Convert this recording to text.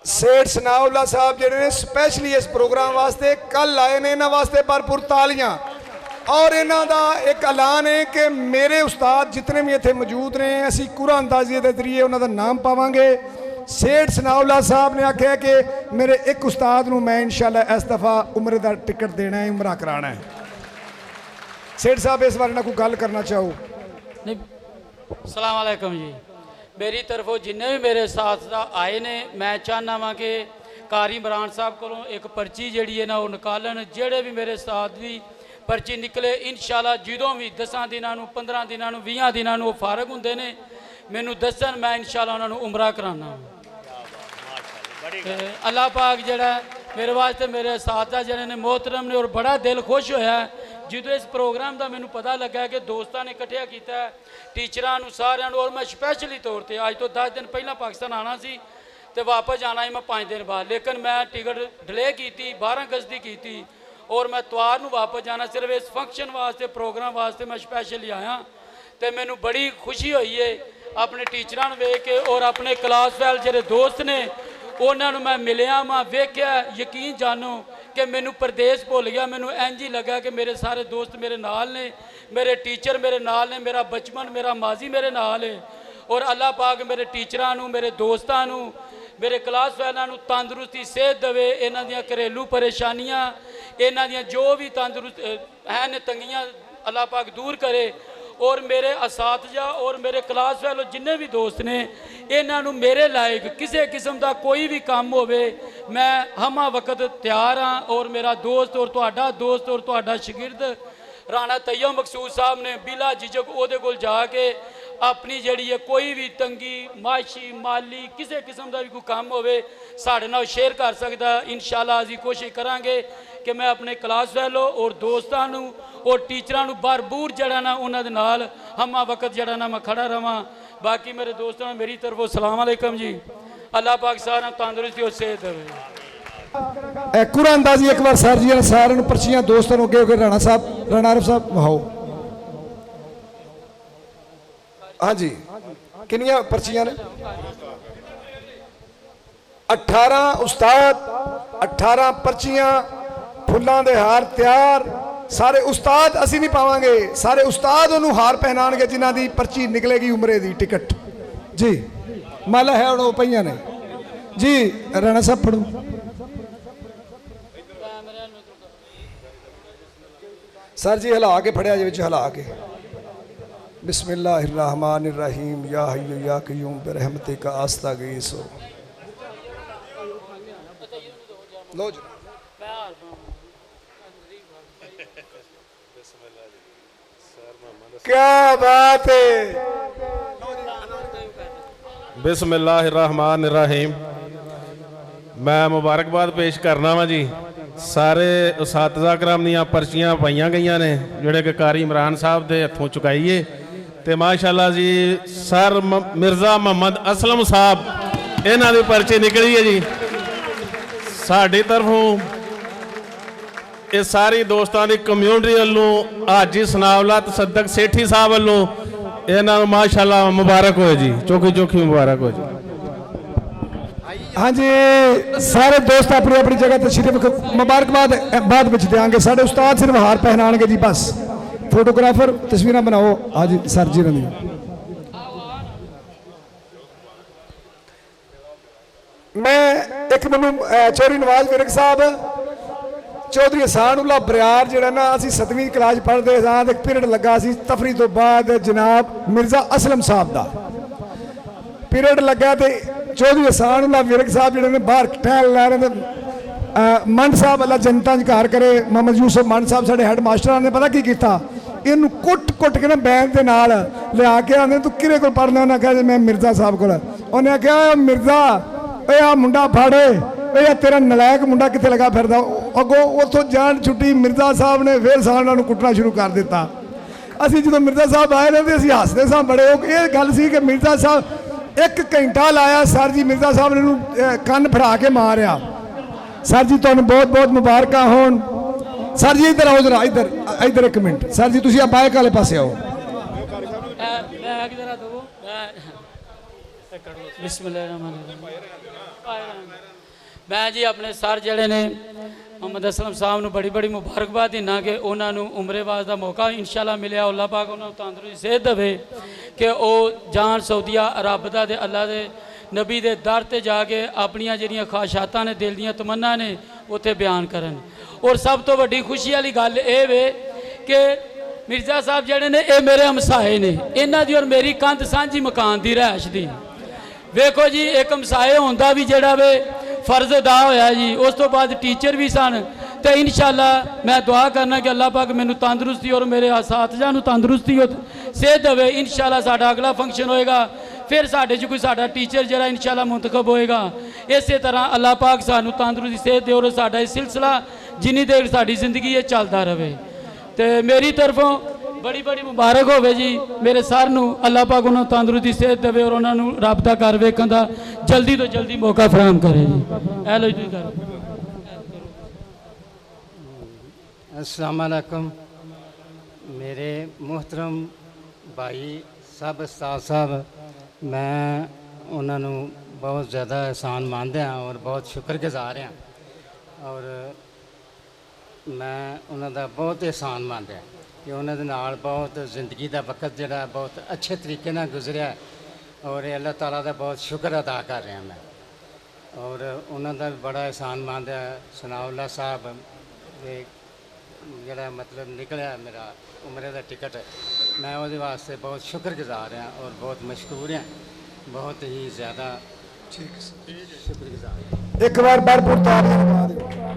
सेठ सनाउल्ला साहब जिहड़े ने स्पैशली इस प्रोग्राम वास्ते कल आए ने, इन्हां वास्ते भरपूर तालियां। और इन्हां दा एक ऐलान है कि मेरे उस्ताद जितने भी इत्थे मौजूद ने असीं कुरा अंदाज़ी के जरिए उन्हां दा नाम पावांगे। सेठ सनाउल्ला साहब ने आख्या कि मेरे एक उस्ताद नूं मैं इंशाअल्लाह इस दफ़ा उम्र का टिकट देना है, उमरा कराना है। सेठ साहब इस बारे कोई गल करना चाहो? नहीं, सलाम अलैकुम जी। मेरी तरफों जिन्ने भी मेरे साथ आए ने, मैं चाहना वा कि कारी इमरान साहब को एक पर्ची जी है ना वो निकालन। जेड़े भी मेरे साथ भी पर्ची निकले इंशाअल्लाह जो भी 10 दिनों 15 दिनों 20 दिनों फारग होंगे ने मैनू दसन, मैं इंशाअल्लाह उन्होंने उमरा कराना। अल्लाह पाक जड़ा मेरे वास्ते मेरे साथ जड़े ने मोहतरम ने, और बड़ा दिल खुश होया जो इस प्रोग्राम का मैनू पता लगा कि दोस्तों ने इकट्ठा किया टीचरों सारिਆਂ ਨੂੰ। और मैं स्पैशली तौर पर अज तो 10 दिन पहला पाकिस्तान आना सी तो वापस जाना ही मैं 5 दिन बाद, लेकिन मैं टिकट डिले की 12 अगस्त की थी और मैं इतवार को वापस जाना सिर्फ इस फंक्शन वास्ते प्रोग्राम वास्ते मैं स्पैशली आया। तो मैनू बड़ी खुशी हुई है अपने टीचरों वेख के और अपने क्लास फैल जो दोस्त ने उन्होंने मैं मिलिया, मैं वेख्या, यकीन जानो कि मैनू परदेश भुल गया। मैनू इंज ही लगा कि मेरे सारे दोस्त मेरे नाल ने, मेरे टीचर मेरे नाल ने, मेरा बचपन मेरा माजी मेरे नाल है। और अल्लाह पाक मेरे टीचरों मेरे दोस्तों मेरे क्लास फैलों तंदुरुस्ती सेहत देवे, इन्हां दियां घरेलू परेशानियां इन्हां दियां जो भी तंदुरुस्त है ने तंगियां अल्लाह पाक दूर करे। और मेरे असातिज़ा और मेरे क्लास फैलो जिन्ने भी दोस्त ने इन्हों मेरे लायक किसी किस्म का कोई भी काम होवे मैं हमा वक्त तैयार हाँ। और मेरा दोस्त और तुहाडा दोस्त और तुहाडा शागिर्द राणा तैयब मकसूद साहब ने बिला झिझक उहदे कोल जाके अपनी जिहड़ी है कोई भी तंगी माशी माली किसी किस्म का भी कोई काम होवे साडे नाल शेयर कर सकदा। इंशाअल्लाह असीं कोशिश करांगे कि मैं अपने क्लास फैलो और दोस्तों और टीचरों भरपूर जड़ा ना उन्होंने नाल हमा वक्त जड़ा ना मैं खड़ा रहा। बाकी मेरे दोस्तों मेरी तरफों सलाम अलैकुम जी। अल्लाह पाक सारा तंदुरुस्ती और सेहत देवे। कुरा अंदाजी एक बार सर जी सारे पर्चियां दोस्तों अगे हो गए। राणा साहब, राणा आरिफ साहब वहाओ। हाँ जी, किनिया पर्चियां ने? 18 उस्ताद, 18 पर्चियां, फुलों के हार तैयार। सारे उस्ताद असी नहीं पावांगे, सारे उस्ताद उन्होंने हार पहनाएंगे जिन्हों की पर्ची निकलेगी उमरे की टिकट जी। माला है उन्होंने पईया ने जी। राणा साहब पढ़ो। सर जी हिला के फड़िया जी, हिला के। बिस्मिल्लाहिर्रहमानिर्रहीम या हय्यु या क़य्यूम बिरहमतिका अस्तगीस। लो जी। क्या बात है। बिस्मिल्लाहिर्रहमानिर्रहीम। मैं मुबारकबाद पेश करना वा जी सारे उस्तादा कराम दीयां पर्चियां पाईयां गईयां ने जिहड़े कि कारी इमरान साहब दे हत्थों चुकाईए ते माशाअल्लाह जी सर मिर्ज़ा मोहम्मद असलम साहब इन्हां दी पर्ची निकली है जी। साडी तरफों ये सारी दोस्तों की कम्यूनिटी वालों हाजी सनाउल्ला तसद्दक सेठी साहब वालों इन्हों माशाअल्लाह मुबारक हो जी, चौकी चौकी मुबारक हो जी। हाँ जी, सारे दोस्त अपनी अपनी जगह तशरीफ मुबारकबाद बाद में देंगे। साढ़े उस्ताद सिर्फ हार पहनाएंगे जी बस। फोटोग्राफर तस्वीर बनाओ। हाँ जी सर जी रंदी। मैं एक मैनू चौधरी नवाज विरक साहब चौधरी हसानुल्लाह बरियार जो ना असी 7वीं क्लास पढ़ते हाँ एक पीरियड लगा सी तफरी तो बाद जनाब मिर्जा असलम साहब का पीरियड लगा तो चौधरी हसानुल्लाह विरक साहब जो बाहर टहल लै रहे मंड साहब अल्लाह जनता घर करे मोहम्मद यूसुफ मंड साहब साढ़े हैड मास्टर ने पता की किया इनू कुट कुट के ना बैग के नाल लिया के आते तू कि को पढ़ना उन्हें कहा मैं मिर्जा साहब को उन्हें आख्या मिर्जा आ मुंडा फाड़े या तेरा नलायक मुंडा कितने लगा फिर अगों उतों जान छुट्टी मिर्जा साहब ने फिर साल कुटना शुरू कर दिता। असी जो मिर्जा साहब आए ना तो असी हसते सा बड़े ये गल सी कि मिर्जा साहब 1 घंटा लाया सर जी मिर्जा साहब ने कन्न फड़ा के मारिया। सर जी तुहानू बहुत बहुत मुबारक होन। सर जी इधर आओ जरा इधर इधर 1 मिनट सर जी तुम बाइक वाले पासे आओ। ਬਿਸਮਿਲ੍ਲਾਹਿਰਰਹਿਮਾਨਿਰਰਹੀਮ। ਮੈਂ ਜੀ ਆਪਣੇ ਸਰ ਜਿਹੜੇ ਨੇ ਮੁਹੰਮਦ ਅਸਲਮ ਸਾਹਿਬ ਨੂੰ ਬੜੀ ਬੜੀ ਮੁਬਾਰਕਬਾਦ ਦਿੰਦਾ ਕਿ ਉਹਨਾਂ ਨੂੰ ਉਮਰੇਵਾਜ਼ ਦਾ ਮੌਕਾ ਇਨਸ਼ਾਅੱਲਾ ਮਿਲਿਆ। ਅੱਲਾਹ ਪਾਕ ਉਹਨਾਂ ਨੂੰ ਤੰਦਰੁਸਤੀ ਸਿਹਤ ਦੇਵੇ ਕਿ ਉਹ ਜਾਣ ਸਾਊਦੀਆ ਰੱਬ ਦਾ ਤੇ ਅੱਲਾਹ ਦੇ ਨਬੀ ਦੇ ਦਰ ਤੇ ਜਾ ਕੇ ਆਪਣੀਆਂ ਜਿਹੜੀਆਂ ਖਾਹਿਸ਼ਾਤਾਂ ਨੇ, ਦਿਲ ਦੀਆਂ ਤਮੰਨਾ ਨੇ, ਉੱਥੇ ਬਿਆਨ ਕਰਨ। ਔਰ ਸਭ ਤੋਂ ਵੱਡੀ ਖੁਸ਼ੀ ਵਾਲੀ ਗੱਲ ਇਹ ਵੇ ਕਿ ਮਿਰਜ਼ਾ ਸਾਹਿਬ ਜਿਹੜੇ ਨੇ ਇਹ ਮੇਰੇ ਹਮਸਾਏ ਨੇ, ਇਹਨਾਂ ਦੀ ਔਰ ਮੇਰੀ ਕੰਧ ਸਾਂਝੀ ਮਕਾਨ ਦੀ ਰਿਹਾਇਸ਼ ਦੀ। ਵੇਖੋ ਜੀ, ਇੱਕ ਹਮਸਾਏ ਹੋਣ ਦਾ ਵੀ ਜਿਹੜਾ ਵੇ ਫਰਜ਼ ਅਦਾ ਹੋਇਆ ਜੀ। ਉਸ ਤੋਂ ਬਾਅਦ ਟੀਚਰ ਵੀ ਸਨ ਤੇ ਇਨਸ਼ਾਅੱਲਾ ਮੈਂ ਦੁਆ ਕਰਨਾ ਕਿ ਅੱਲਾਹ ਪਾਕ ਮੈਨੂੰ ਤੰਦਰੁਸਤੀ ਔਰ ਮੇਰੇ ਸਾਥੀਆਂ ਨੂੰ ਤੰਦਰੁਸਤੀ ਔਰ ਸਿਹਤ ਦੇਵੇ। ਇਨਸ਼ਾਅੱਲਾ ਸਾਡਾ ਅਗਲਾ ਫੰਕਸ਼ਨ ਹੋਏਗਾ, ਫਿਰ ਸਾਡੇ 'ਚ ਕੋਈ ਸਾਡਾ ਟੀਚਰ ਜਿਹੜਾ ਇਨਸ਼ਾਅੱਲਾ ਮੁੰਤਖਬ ਹੋਏਗਾ। ਇਸੇ ਤਰ੍ਹਾਂ ਅੱਲਾਹ ਪਾਕ ਸਾਨੂੰ ਤੰਦਰੁਸਤੀ ਸਿਹਤ ਦੇ ਔਰ ਸਾਡਾ ਇਹ ਸਿਲਸਿਲਾ ਜਿੰਨੀ ਦੇਰ ਸਾਡੀ ਜ਼ਿੰਦਗੀ ਇਹ ਚੱਲਦਾ ਰਹੇ। ਤੇ ਮੇਰੀ ਤਰਫੋਂ ਬੜੀ ਬੜੀ ਮੁਬਾਰਕ ਹੋਵੇ ਜੀ ਮੇਰੇ ਸਰ ਨੂੰ। ਅੱਲਾਹ ਪਾਕ ਉਹਨਾਂ ਨੂੰ ਤੰਦਰੁਸਤੀ ਸਿਹਤ ਦੇਵੇ ਔਰ ਉਹਨਾਂ ਨੂੰ ਰੱਬ ਦਾ ਘਰ ਵੇਖਣ ਦਾ ਜਲਦੀ ਤੋਂ ਜਲਦੀ ਮੌਕਾ ਫਰਾਹਮ ਕਰੇ ਜੀ। ਇਹ ਲੋ ਜੀ ਕਰ। अस्सलाम वालेकुम। मेरे मोहतरम भाई सब उस्ताद साहब, मैं उन्होंने बहुत ज़्यादा एहसान मानते हैं और बहुत शुक्रगुजार हाँ। और मैं उन्होंने बहुत एहसान मानते हैं कि उन्होंने नाल बहुत ज़िंदगी का वक्त जोड़ा बहुत अच्छे तरीके नाल गुजरिया और अल्लाह ताला का बहुत शुक्र अदा कर रहा मैं। और उन्होंने बड़ा एहसान मानते हैं। सनाउल्लाह साहब दे जरा मतलब निकलिया मेरा उम्र का टिकट, मैं वो वास्ते बहुत शुक्रगुजार हाँ और बहुत मशहूर हाँ, बहुत ही ज़्यादा शुक्रगुजार। ਇੱਕ ਵਾਰ ਭਰਪੂਰ ਤਾੜੀਆਂ ਲਗਾ ਦਿਓ।